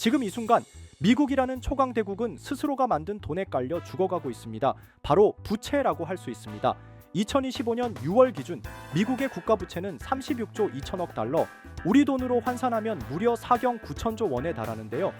지금 이 순간 미국이라는 초강대국은 스스로가 만든 돈에 깔려 죽어가고 있습니다. 바로 부채라고 할 수 있습니다. 2025년 6월 기준 미국의 국가 부채는 36조 2천억 달러, 우리 돈으로 환산하면 무려 4경 9천조 원에 달하는데요.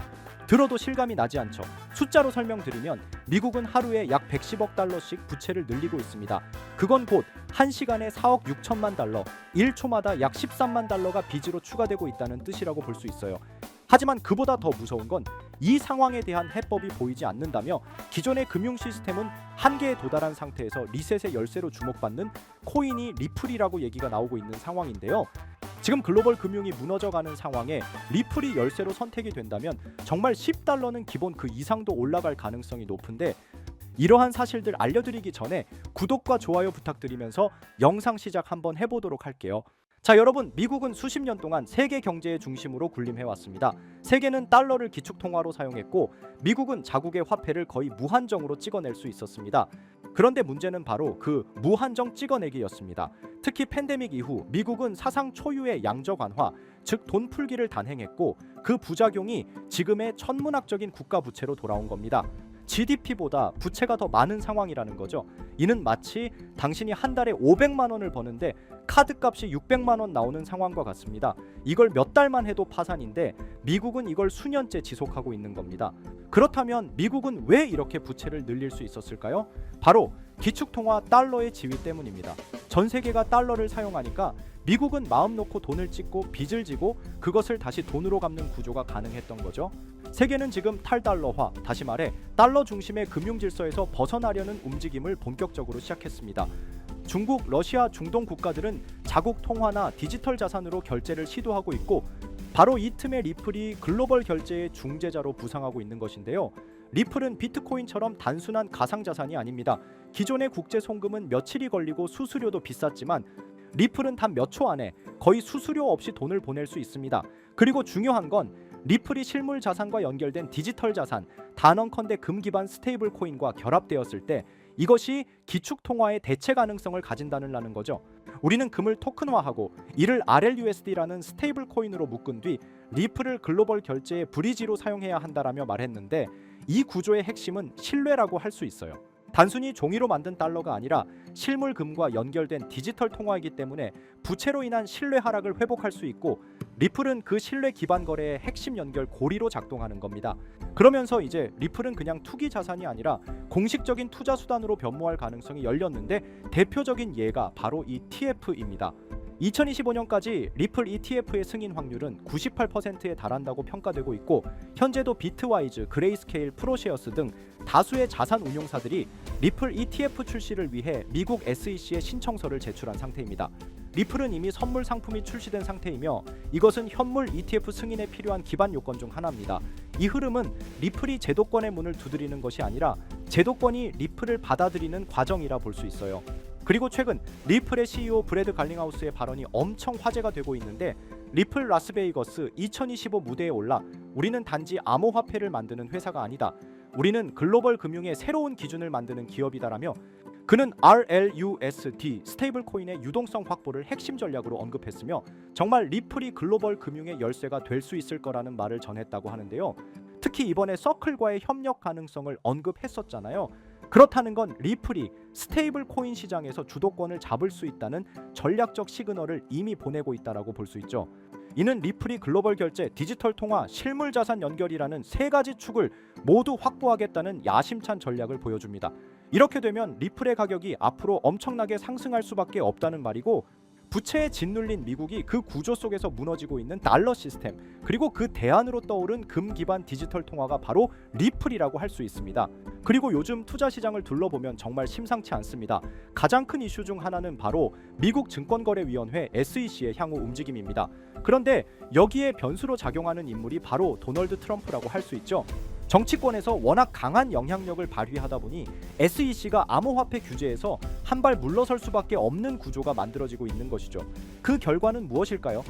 들어도 실감이 나지 않죠. 숫자로 설명드리면 미국은 하루에 약 110억 달러씩 부채를 늘리고 있습니다. 그건 곧 1시간에 4억 6천만 달러, 1초마다 약 13만 달러가 빚으로 추가되고 있다는 뜻이라고 볼 수 있어요. 하지만 그보다 더 무서운 건 이 상황에 대한 해법이 보이지 않는다며 기존의 금융 시스템은 한계에 도달한 상태에서 리셋의 열쇠로 주목받는 코인이 리플이라고 얘기가 나오고 있는 상황인데요. 지금 글로벌 금융이 무너져가는 상황에 리플이 열쇠로 선택이 된다면 정말 10달러는 기본 그 이상도 올라갈 가능성이 높은데, 이러한 사실들 알려드리기 전에 구독과 좋아요 부탁드리면서 영상 시작 한번 해보도록 할게요. 자, 여러분, 미국은 수십 년 동안 세계 경제의 중심으로 군림해왔습니다. 세계는 달러를 기축통화로 사용했고 미국은 자국의 화폐를 거의 무한정으로 찍어낼 수 있었습니다. 그런데 문제는 바로 그 무한정 찍어내기였습니다. 특히 팬데믹 이후 미국은 사상 초유의 양적 완화, 즉 돈 풀기를 단행했고 그 부작용이 지금의 천문학적인 국가 부채로 돌아온 겁니다. GDP보다 부채가 더 많은 상황이라는 거죠. 이는 마치 당신이 한 달에 500만 원을 버는데 카드값이 600만 원 나오는 상황과 같습니다. 이걸 몇 달만 해도 파산인데 미국은 이걸 수년째 지속하고 있는 겁니다. 그렇다면 미국은 왜 이렇게 부채를 늘릴 수 있었을까요? 바로 기축통화 달러의 지위 때문입니다. 전 세계가 달러를 사용하니까 미국은 마음 놓고 돈을 찍고 빚을 지고 그것을 다시 돈으로 갚는 구조가 가능했던 거죠. 세계는 지금 탈달러화, 다시 말해 달러 중심의 금융 질서에서 벗어나려는 움직임을 본격적으로 시작했습니다. 중국, 러시아, 중동 국가들은 자국 통화나 디지털 자산으로 결제를 시도하고 있고 바로 이 틈에 리플이 글로벌 결제의 중재자로 부상하고 있는 것인데요. 리플은 비트코인처럼 단순한 가상자산이 아닙니다. 기존의 국제 송금은 며칠이 걸리고 수수료도 비쌌지만 리플은 단 몇 초 안에 거의 수수료 없이 돈을 보낼 수 있습니다. 그리고 중요한 건 리플이 실물 자산과 연결된 디지털 자산, 단언컨대 금 기반 스테이블 코인과 결합되었을 때 이것이 기축 통화의 대체 가능성을 가진다는 거죠. 우리는 금을 토큰화하고 이를 RLUSD라는 스테이블 코인으로 묶은 뒤 리플을 글로벌 결제의 브리지로 사용해야 한다라며 말했는데, 이 구조의 핵심은 신뢰라고 할 수 있어요. 단순히 종이로 만든 달러가 아니라 실물 금과 연결된 디지털 통화이기 때문에 부채로 인한 신뢰 하락을 회복할 수 있고 리플은 그 신뢰 기반 거래의 핵심 연결 고리로 작동하는 겁니다. 그러면서 이제 리플은 그냥 투기 자산이 아니라 공식적인 투자 수단으로 변모할 가능성이 열렸는데, 대표적인 예가 바로 이 TF입니다. 2025년까지 리플 ETF의 승인 확률은 98%에 달한다고 평가되고 있고 현재도 비트와이즈, 그레이스케일, 프로셰어스 등 다수의 자산 운용사들이 리플 ETF 출시를 위해 미국 SEC에 신청서를 제출한 상태입니다. 리플은 이미 선물 상품이 출시된 상태이며 이것은 현물 ETF 승인에 필요한 기반 요건 중 하나입니다. 이 흐름은 리플이 제도권의 문을 두드리는 것이 아니라 제도권이 리플을 받아들이는 과정이라 볼 수 있어요. 그리고 최근 리플의 CEO 브래드 갈링하우스의 발언이 엄청 화제가 되고 있는데, 리플 라스베이거스 2025 무대에 올라 우리는 단지 암호화폐를 만드는 회사가 아니다, 우리는 글로벌 금융의 새로운 기준을 만드는 기업이다라며 그는 RLUSD 스테이블 코인의 유동성 확보를 핵심 전략으로 언급했으며 정말 리플이 글로벌 금융의 열쇠가 될 수 있을 거라는 말을 전했다고 하는데요. 특히 이번에 서클과의 협력 가능성을 언급했었잖아요. 그렇다는 건 리플이 스테이블 코인 시장에서 주도권을 잡을 수 있다는 전략적 시그널을 이미 보내고 있다라고 볼 수 있죠. 이는 리플이 글로벌 결제, 디지털 통화, 실물 자산 연결이라는 세 가지 축을 모두 확보하겠다는 야심찬 전략을 보여줍니다. 이렇게 되면 리플의 가격이 앞으로 엄청나게 상승할 수밖에 없다는 말이고, 부채에 짓눌린 미국이 그 구조 속에서 무너지고 있는 달러 시스템, 그리고 그 대안으로 떠오른 금 기반 디지털 통화가 바로 리플이라고 할 수 있습니다. 그리고 요즘 투자 시장을 둘러보면 정말 심상치 않습니다. 가장 큰 이슈 중 하나는 바로 미국 증권거래위원회 SEC의 향후 움직임입니다. 그런데 여기에 변수로 작용하는 인물이 바로 도널드 트럼프라고 할 수 있죠. 정치권에서 워낙 강한 영향력을 발휘하다 보니 SEC가 암호화폐 규제에서 한 발 물러설 수밖에 없는 구조가 만들어지고 있는 것이죠. 그 결과는 무엇일까요?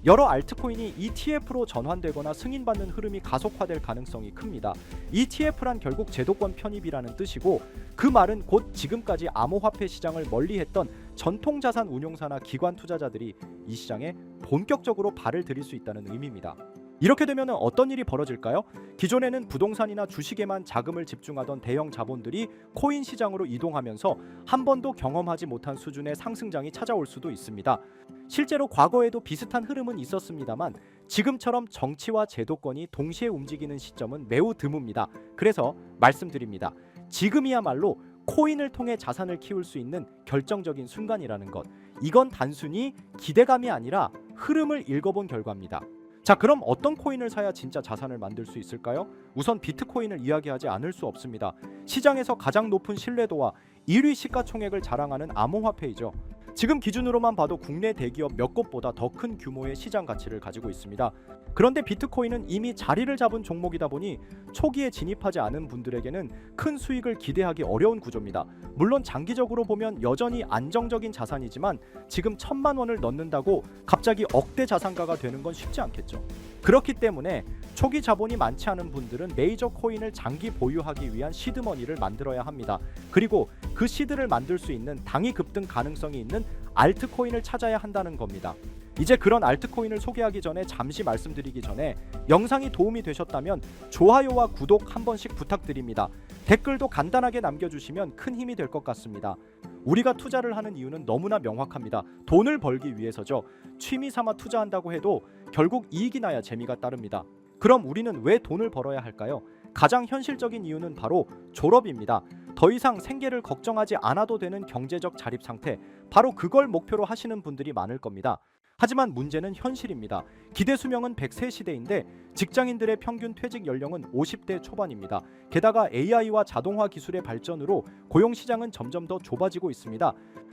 여러 알트코인이 ETF로 전환되거나 승인받는 흐름이 가속화될 가능성이 큽니다. ETF란 결국 제도권 편입이라는 뜻이고, 그 말은 곧 지금까지 암호화폐 시장을 멀리했던 전통자산 운용사나 기관 투자자들이 이 시장에 본격적으로 발을 들일 수 있다는 의미입니다. 이렇게 되면 어떤 일이 벌어질까요? 기존에는 부동산이나 주식에만 자금을 집중하던 대형 자본들이 코인 시장으로 이동하면서 한 번도 경험하지 못한 수준의 상승장이 찾아올 수도 있습니다. 실제로 과거에도 비슷한 흐름은 있었습니다만 지금처럼 정치와 제도권이 동시에 움직이는 시점은 매우 드뭅니다. 그래서 말씀드립니다. 지금이야말로 코인을 통해 자산을 키울 수 있는 결정적인 순간이라는 것. 이건 단순히 기대감이 아니라 흐름을 읽어본 결과입니다. 자, 그럼 어떤 코인을 사야 진짜 자산을 만들 수 있을까요? 우선 비트코인을 이야기하지 않을 수 없습니다. 시장에서 가장 높은 신뢰도와 1위 시가총액을 자랑하는 암호화폐이죠. 지금 기준으로만 봐도 국내 대기업 몇 곳보다 더 큰 규모의 시장 가치를 가지고 있습니다. 그런데 비트코인은 이미 자리를 잡은 종목이다 보니 초기에 진입하지 않은 분들에게는 큰 수익을 기대하기 어려운 구조입니다. 물론 장기적으로 보면 여전히 안정적인 자산이지만 지금 1,000만 원을 넣는다고 갑자기 억대 자산가가 되는 건 쉽지 않겠죠. 그렇기 때문에 초기 자본이 많지 않은 분들은 메이저 코인을 장기 보유하기 위한 시드머니를 만들어야 합니다. 그리고 그 시드를 만들 수 있는 당위 급등 가능성이 있는 알트코인을 찾아야 한다는 겁니다. 이제 그런 알트코인을 소개하기 전에 잠시 말씀드리기 전에 영상이 도움이 되셨다면 좋아요와 구독 한 번씩 부탁드립니다. 댓글도 간단하게 남겨주시면 큰 힘이 될 것 같습니다. 우리가 투자를 하는 이유는 너무나 명확합니다. 돈을 벌기 위해서죠. 취미 삼아 투자한다고 해도 결국 이익이 나야 재미가 따릅니다. 그럼 우리는 왜 돈을 벌어야 할까요? 가장 현실적인 이유는 바로 졸업입니다. 더 이상 생계를 걱정하지 않아도 되는 경제적 자립 상태, 바로 그걸 목표로 하시는 분들이 많을 겁니다. 하지만 문제는 현실입니다. 기대 수명은 100세 시대인데 직장인들의 평균 퇴직 연령은 50대 초반입니다. 게다가 AI와 자동화 기술의 발전으로 고용 시장은 점점 더 좁아지고 있습니다.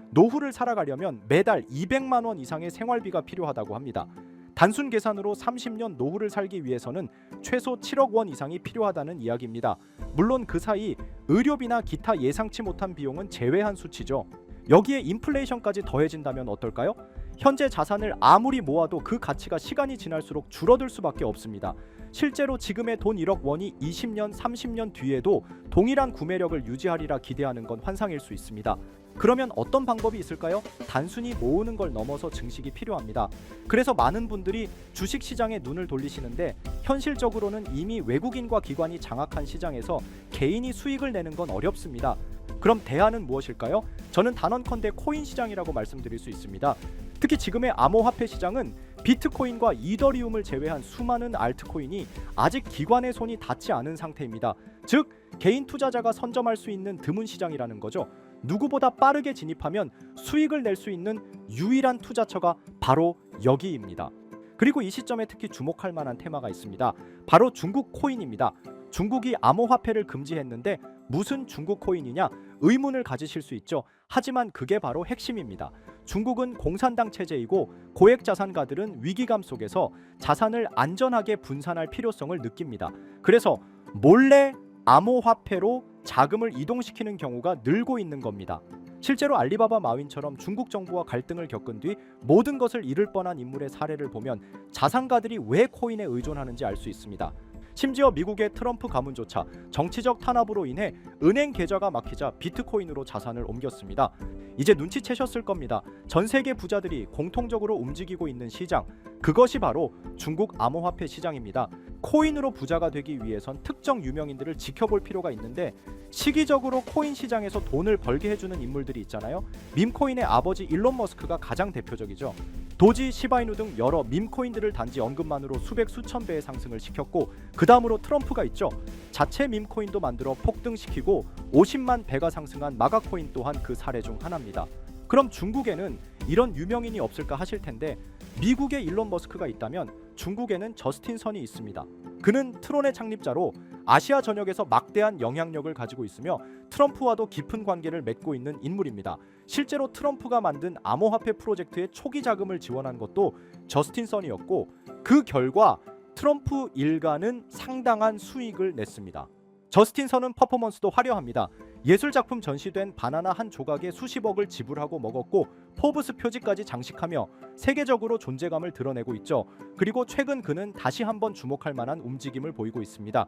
노후를 살아가려면 매달 200만 원 이상의 생활비가 필요하다고 합니다. 단순 계산으로 30년 노후를 살기 위해서는 최소 7억 원 이상이 필요하다는 이야기입니다. 물론 그 사이 의료비나 기타 예상치 못한 비용은 제외한 수치죠. 여기에 인플레이션까지 더해진다면 어떨까요? 현재 자산을 아무리 모아도 그 가치가 시간이 지날수록 줄어들 수밖에 없습니다. 실제로 지금의 돈 1억 원이 20년, 30년 뒤에도 동일한 구매력을 유지하리라 기대하는 건 환상일 수 있습니다. 그러면 어떤 방법이 있을까요? 단순히 모으는 걸 넘어서 증식이 필요합니다. 그래서 많은 분들이 주식시장에 눈을 돌리시는데 현실적으로는 이미 외국인과 기관이 장악한 시장에서 개인이 수익을 내는 건 어렵습니다. 그럼 대안은 무엇일까요? 저는 단언컨대 코인 시장이라고 말씀드릴 수 있습니다. 특히 지금의 암호화폐 시장은 비트코인과 이더리움을 제외한 수많은 알트코인이 아직 기관의 손이 닿지 않은 상태입니다. 즉 개인 투자자가 선점할 수 있는 드문 시장이라는 거죠. 누구보다 빠르게 진입하면 수익을 낼 수 있는 유일한 투자처가 바로 여기입니다. 그리고 이 시점에 특히 주목할 만한 테마가 있습니다. 바로 중국 코인입니다. 중국이 암호화폐를 금지했는데 무슨 중국 코인이냐 의문을 가지실 수 있죠. 하지만 그게 바로 핵심입니다. 중국은 공산당 체제이고 고액 자산가들은 위기감 속에서 자산을 안전하게 분산할 필요성을 느낍니다. 그래서 몰래 암호화폐로 자금을 이동시키는 경우가 늘고 있는 겁니다. 실제로 알리바바 마윈처럼 중국 정부와 갈등을 겪은 뒤 모든 것을 잃을 뻔한 인물의 사례를 보면 자산가들이 왜 코인에 의존하는지 알 수 있습니다. 심지어 미국의 트럼프 가문조차 정치적 탄압으로 인해 은행 계좌가 막히자 비트코인으로 자산을 옮겼습니다. 이제 눈치채셨을 겁니다. 전 세계 부자들이 공통적으로 움직이고 있는 시장, 그것이 바로 중국 암호화폐 시장입니다. 코인으로 부자가 되기 위해선 특정 유명인들을 지켜볼 필요가 있는데 시기적으로 코인 시장에서 돈을 벌게 해주는 인물들이 있잖아요. 밈코인의 아버지 일론 머스크가 가장 대표적이죠. 도지, 시바이누 등 여러 밈코인들을 단지 언급만으로 수백 수천 배의 상승을 시켰고 그 다음으로 트럼프가 있죠. 자체 밈코인도 만들어 폭등시키고 50만 배가 상승한 마가코인 또한 그 사례 중 하나입니다. 그럼 중국에는 이런 유명인이 없을까 하실 텐데 미국에 일론 머스크가 있다면 중국에는 저스틴 선이 있습니다. 그는 트론의 창립자로 아시아 전역에서 막대한 영향력을 가지고 있으며 트럼프와도 깊은 관계를 맺고 있는 인물입니다. 실제로 트럼프가 만든 암호화폐 프로젝트의 초기 자금을 지원한 것도 저스틴 선이었고 그 결과 트럼프 일가는 상당한 수익을 냈습니다. 저스틴 선은 퍼포먼스도 화려합니다. 예술작품 전시된 바나나 한 조각에 수십억을 지불하고 먹었고 포브스 표지까지 장식하며 세계적으로 존재감을 드러내고 있죠. 그리고 최근 그는 다시 한번 주목할 만한 움직임을 보이고 있습니다.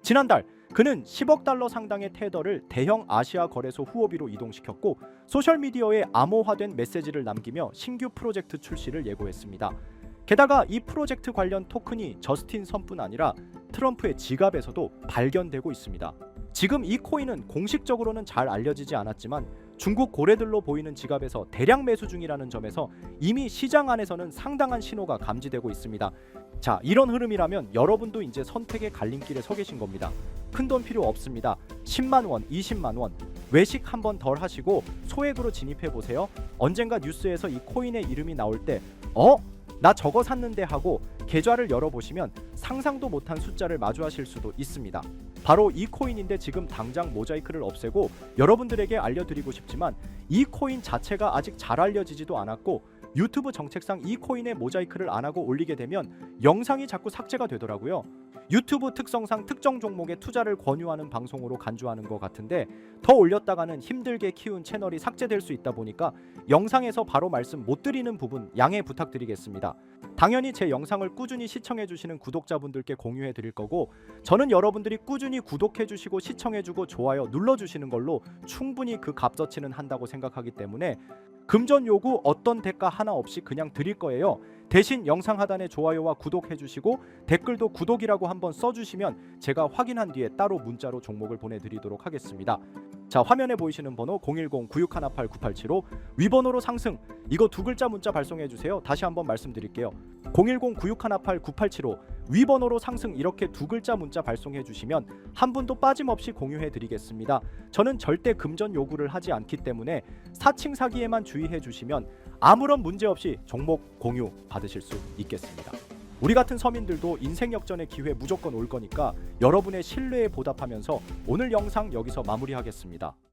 지난달 그는 10억 달러 상당의 테더를 대형 아시아 거래소 후오비로 이동시켰고 소셜미디어에 암호화된 메시지를 남기며 신규 프로젝트 출시를 예고했습니다. 게다가 이 프로젝트 관련 토큰이 저스틴 선뿐 아니라 트럼프의 지갑에서도 발견되고 있습니다. 지금 이 코인은 공식적으로는 잘 알려지지 않았지만 중국 고래들로 보이는 지갑에서 대량 매수 중이라는 점에서 이미 시장 안에서는 상당한 신호가 감지되고 있습니다. 자, 이런 흐름이라면 여러분도 이제 선택의 갈림길에 서 계신 겁니다. 큰 돈 필요 없습니다. 10만 원, 20만 원 외식 한번 덜 하시고 소액으로 진입해 보세요. 언젠가 뉴스에서 이 코인의 이름이 나올 때 나 저거 샀는데 하고 계좌를 열어보시면 상상도 못한 숫자를 마주하실 수도 있습니다. 바로 이 코인인데 지금 당장 모자이크를 없애고 여러분들에게 알려드리고 싶지만 이 코인 자체가 아직 잘 알려지지도 않았고 유튜브 정책상 이 코인에 모자이크를 안 하고 올리게 되면 영상이 자꾸 삭제가 되더라고요. 유튜브 특성상 특정 종목에 투자를 권유하는 방송으로 간주하는 것 같은데 더 올렸다가는 힘들게 키운 채널이 삭제될 수 있다 보니까 영상에서 바로 말씀 못 드리는 부분 양해 부탁드리겠습니다. 당연히 제 영상을 꾸준히 시청해 주시는 구독자분들께 공유해 드릴 거고 저는 여러분들이 꾸준히 구독해 주시고 시청해 주고 좋아요 눌러 주시는 걸로 충분히 그 값어치는 한다고 생각하기 때문에 금전 요구 어떤 대가 하나 없이 그냥 드릴 거예요. 대신 영상 하단에 좋아요와 구독해 주시고 댓글도 구독이라고 한번 써주시면 제가 확인한 뒤에 따로 문자로 종목을 보내드리도록 하겠습니다. 자, 화면에 보이시는 번호 010-9618-9875 위번호로 상승 이거 두 글자 문자 발송해 주세요. 다시 한번 말씀드릴게요. 010-9618-9875 위번호로 상승 이렇게 두 글자 문자 발송해 주시면 한 분도 빠짐없이 공유해 드리겠습니다. 저는 절대 금전 요구를 하지 않기 때문에 사칭 사기에만 주의해 주시면 아무런 문제 없이 종목 공유 받으실 수 있겠습니다. 우리 같은 서민들도 인생 역전의 기회 무조건 올 거니까 여러분의 신뢰에 보답하면서 오늘 영상 여기서 마무리하겠습니다.